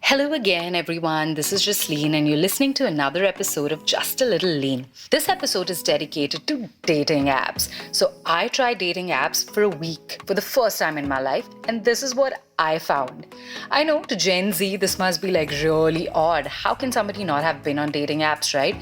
Hello again, everyone. This is Jasleen, and you're listening to another episode of Just a Little Lean. This episode is dedicated to dating apps. So, I tried dating apps for a week for the first time in my life, and this is what I found. I know to Gen Z, this must be like really odd. How can somebody not have been on dating apps, right?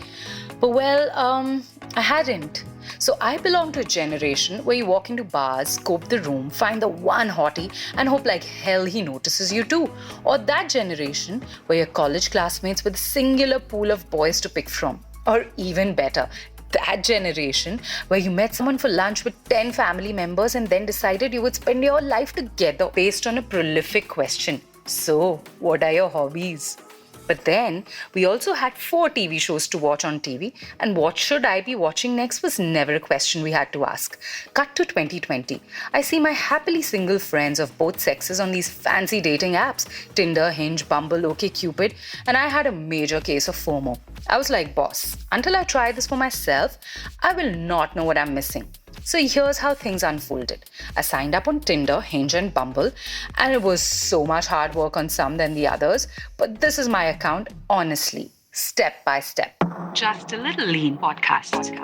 But I hadn't. So I belong to a generation where you walk into bars, scope the room, find the one hottie, and hope like hell he notices you too. Or that generation where you're college classmates with a singular pool of boys to pick from. Or even better, that generation where you met someone for lunch with 10 family members and then decided you would spend your life together based on a prolific question. So, what are your hobbies? But then, we also had 4 TV shows to watch on TV, and what should I be watching next was never a question we had to ask. Cut to 2020. I see my happily single friends of both sexes on these fancy dating apps, Tinder, Hinge, Bumble, OkCupid, and I had a major case of FOMO. I was like, boss, until I try this for myself, I will not know what I'm missing. So here's how things unfolded. I signed up on Tinder, Hinge and Bumble, and it was so much hard work on some than the others, but this is my account, honestly, step by step. Just a Little Lean podcast.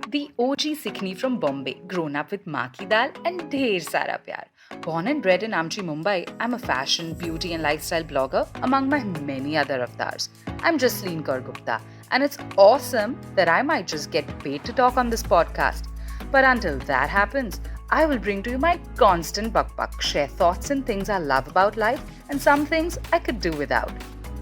The OG Sikhni from Bombay, grown up with maa ki dal and dher sara pyar. Born and bred in Amchi, Mumbai, I'm a fashion, beauty and lifestyle blogger among my many other avatars. I'm Jasleen Kaur Gupta, and it's awesome that I might just get paid to talk on this podcast. But until that happens, I will bring to you my constant buck, share thoughts and things I love about life and some things I could do without.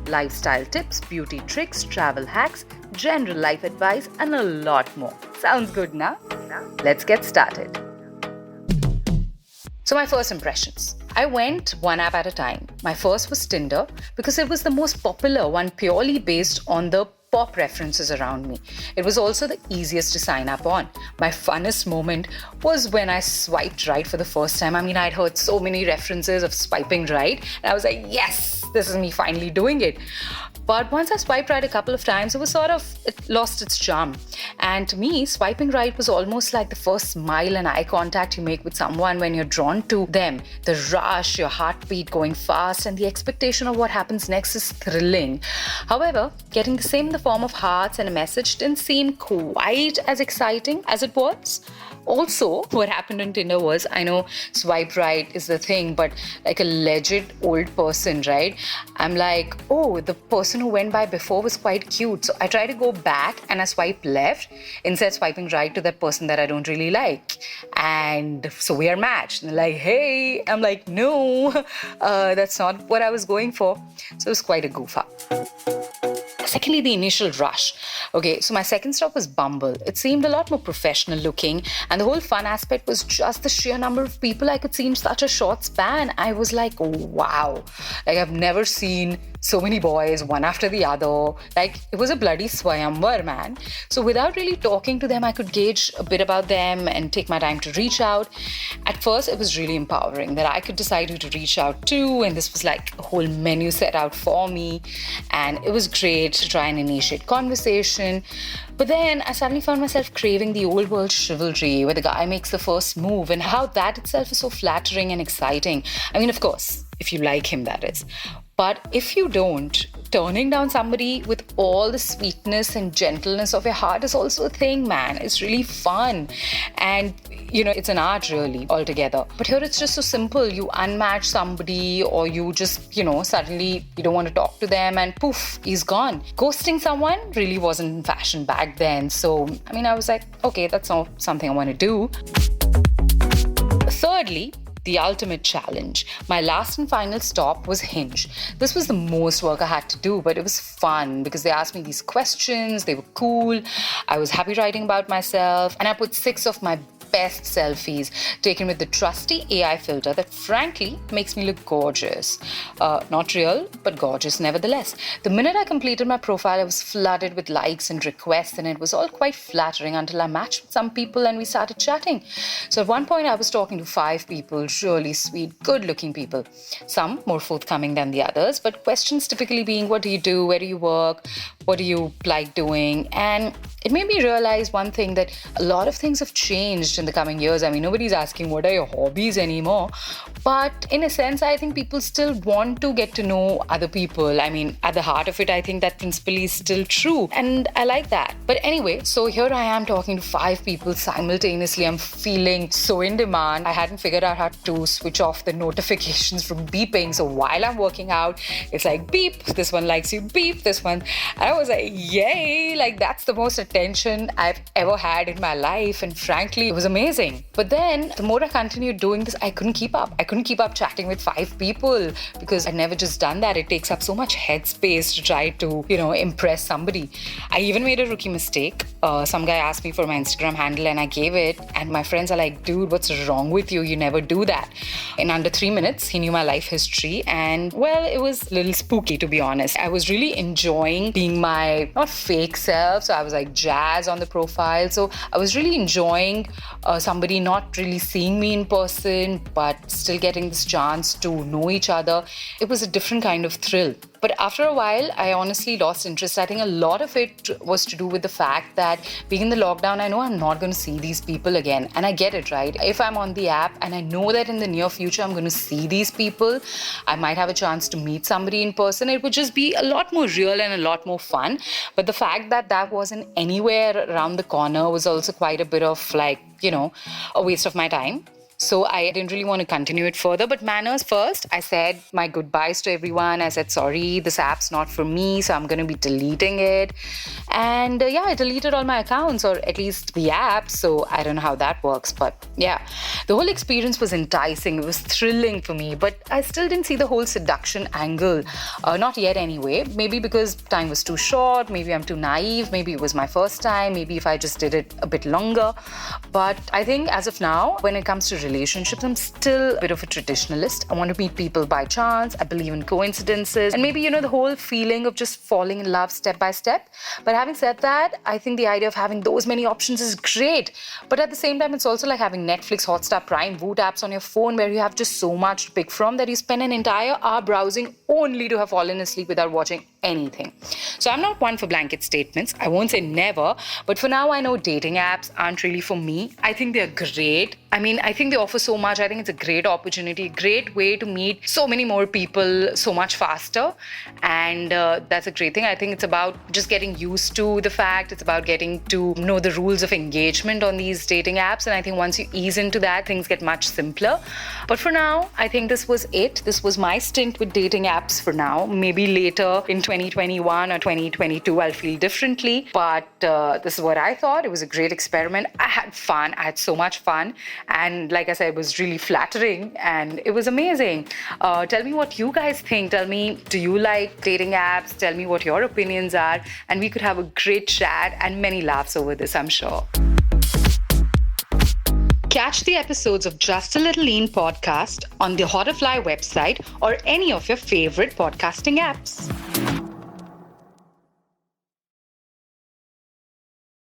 Lifestyle tips, beauty tricks, travel hacks, general life advice and a lot more. Sounds good, na? Let's get started. So my first impressions. I went one app at a time. My first was Tinder because it was the most popular one purely based on the pop references around me. It was also the easiest to sign up on. My funnest moment was when I swiped right for the first time. I'd heard so many references of swiping right and I was like, yes, this is me finally doing it. But once I swiped right a couple of times, it lost its charm. And to me, swiping right was almost like the first smile and eye contact you make with someone when you're drawn to them. The rush, your heartbeat going fast, and the expectation of what happens next is thrilling. However, getting the same in the form of hearts and a message didn't seem quite as exciting as it was. Also, what happened on Tinder was, I know swipe right is the thing, but like a legit old person, right? I'm like, oh, the person who went by before was quite cute. So I try to go back and I swipe left instead swiping right to that person that I don't really like. And so we are matched. And they're like, hey, I'm like, no, that's not what I was going for. So it was quite a goof up. Secondly, the initial rush. Okay, so my second stop was Bumble. It seemed a lot more professional looking, and the whole fun aspect was just the sheer number of people I could see in such a short span. I was like, wow. Like, I've never seen so many boys, one after the other. Like, it was a bloody swayamvar, man. So without really talking to them, I could gauge a bit about them and take my time to reach out. At first, it was really empowering that I could decide who to reach out to, and this was like a whole menu set out for me, and it was great to try and initiate conversation. But then I suddenly found myself craving the old world chivalry where the guy makes the first move, and how that itself is so flattering and exciting. Of course, if you like him, that is. But if you don't, turning down somebody with all the sweetness and gentleness of your heart is also a thing, man. It's really fun. And, it's an art really altogether. But here it's just so simple. You unmatch somebody or you just, suddenly you don't want to talk to them and poof, he's gone. Ghosting someone really wasn't in fashion back then. So, I was like, okay, that's not something I want to do. Thirdly, the ultimate challenge. My last and final stop was Hinge. This was the most work I had to do, but it was fun because they asked me these questions, they were cool, I was happy writing about myself, and I put 6 of my best selfies taken with the trusty AI filter that frankly makes me look gorgeous. Not real, but gorgeous nevertheless. The minute I completed my profile, I was flooded with likes and requests, and it was all quite flattering until I matched with some people and we started chatting. So at one point I was talking to 5 people, really sweet, good-looking people. Some more forthcoming than the others, but questions typically being, what do you do, where do you work, what do you like doing? And it made me realize one thing, that a lot of things have changed in the coming years. Nobody's asking what are your hobbies anymore. But in a sense, I think people still want to get to know other people. I mean, at the heart of it, I think that principle is still true. And I like that. But anyway, so here I am talking to 5 people simultaneously. I'm feeling so in demand. I hadn't figured out how to switch off the notifications from beeping. So while I'm working out, it's like beep, this one likes you, beep, this one. And I was like, yay, like that's the most attention I've ever had in my life. And frankly, it was amazing. But then the more I continued doing this, I couldn't keep up. I couldn't keep up chatting with 5 people because I'd never just done that. It takes up so much headspace to try to, impress somebody. I even made a rookie mistake. Some guy asked me for my Instagram handle and I gave it. And my friends are like, dude, what's wrong with you? You never do that. In under 3 minutes, he knew my life history. And well, it was a little spooky, to be honest. I was really enjoying being my, not fake self. So I was like jazz on the profile. So I was really enjoying somebody not really seeing me in person, but still getting this chance to know each other. It was a different kind of thrill. But after a while, I honestly lost interest. I think a lot of it was to do with the fact that being in the lockdown, I know I'm not going to see these people again. And I get it, right? If I'm on the app and I know that in the near future, I'm going to see these people, I might have a chance to meet somebody in person. It would just be a lot more real and a lot more fun. But the fact that that wasn't anywhere around the corner was also quite a bit of like, a waste of my time. So I didn't really want to continue it further. But manners first, I said my goodbyes to everyone. I said, sorry, this app's not for me, so I'm going to be deleting it. And I deleted all my accounts, or at least the app. So I don't know how that works. But yeah, the whole experience was enticing. It was thrilling for me. But I still didn't see the whole seduction angle. Not yet anyway. Maybe because time was too short. Maybe I'm too naive. Maybe it was my first time. Maybe if I just did it a bit longer. But I think as of now, when it comes to relationships, I'm still a bit of a traditionalist. I want to meet people by chance. I believe in coincidences. And maybe, the whole feeling of just falling in love step by step. But having said that, I think the idea of having those many options is great. But at the same time, it's also like having Netflix, Hotstar, Prime, Voot apps on your phone where you have just so much to pick from that you spend an entire hour browsing only to have fallen asleep without watching anything. So I'm not one for blanket statements. I won't say never, but for now I know dating apps aren't really for me. I think they're great. I think they offer so much. I think it's a great opportunity, a great way to meet so many more people so much faster. And that's a great thing. I think it's about just getting used to the fact. It's about getting to know the rules of engagement on these dating apps. And I think once you ease into that, things get much simpler. But for now, I think this was it. This was my stint with dating apps for now. Maybe later in 2021 or 2022, I'll feel differently. But this is what I thought. It was a great experiment. I had fun. I had so much fun. And like I said, it was really flattering and it was amazing. Tell me what you guys think. Tell me, do you like dating apps? Tell me what your opinions are. And we could have a great chat and many laughs over this, I'm sure. Catch the episodes of Just a Little Lean podcast on the Hauterfly website or any of your favorite podcasting apps.